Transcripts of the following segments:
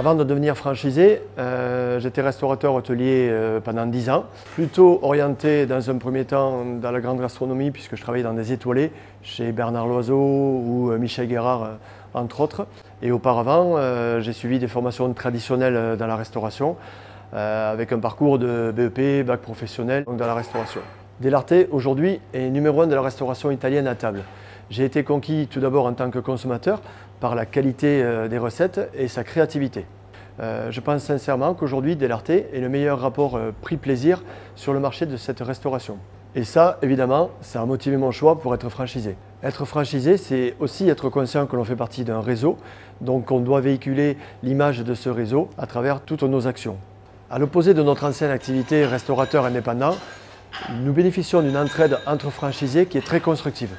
Avant de devenir franchisé, j'étais restaurateur hôtelier pendant 10 ans, plutôt orienté dans un premier temps dans la grande gastronomie puisque je travaillais dans des étoilés chez Bernard Loiseau ou Michel Guérard entre autres. Et auparavant, j'ai suivi des formations traditionnelles dans la restauration avec un parcours de BEP, bac professionnel dans la restauration. Delarte aujourd'hui est numéro 1 de la restauration italienne à table. J'ai été conquis tout d'abord en tant que consommateur par la qualité des recettes et sa créativité. Je pense sincèrement qu'aujourd'hui Delarte est le meilleur rapport prix-plaisir sur le marché de cette restauration. Et ça, évidemment, ça a motivé mon choix pour être franchisé. Être franchisé, c'est aussi être conscient que l'on fait partie d'un réseau, donc on doit véhiculer l'image de ce réseau à travers toutes nos actions. À l'opposé de notre ancienne activité restaurateur indépendant, nous bénéficions d'une entraide entre franchisés qui est très constructive.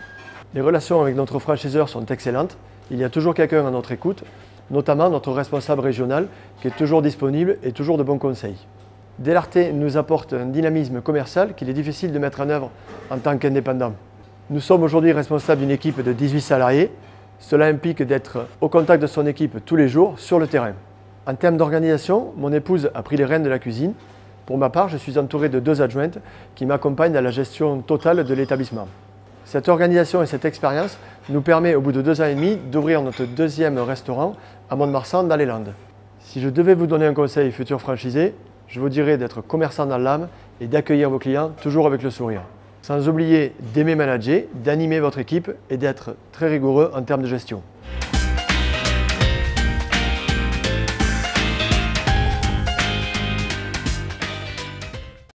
Les relations avec notre franchiseur sont excellentes. Il y a toujours quelqu'un à notre écoute, notamment notre responsable régional qui est toujours disponible et toujours de bons conseils. Delarte nous apporte un dynamisme commercial qu'il est difficile de mettre en œuvre en tant qu'indépendant. Nous sommes aujourd'hui responsables d'une équipe de 18 salariés. Cela implique d'être au contact de son équipe tous les jours sur le terrain. En termes d'organisation, mon épouse a pris les rênes de la cuisine. Pour ma part, je suis entouré de 2 adjointes qui m'accompagnent dans la gestion totale de l'établissement. Cette organisation et cette expérience nous permet au bout de 2 ans et demi d'ouvrir notre 2e restaurant à Mont-de-Marsan dans les Landes. Si je devais vous donner un conseil futur franchisé, je vous dirais d'être commerçant dans l'âme et d'accueillir vos clients toujours avec le sourire. Sans oublier d'aimer manager, d'animer votre équipe et d'être très rigoureux en termes de gestion.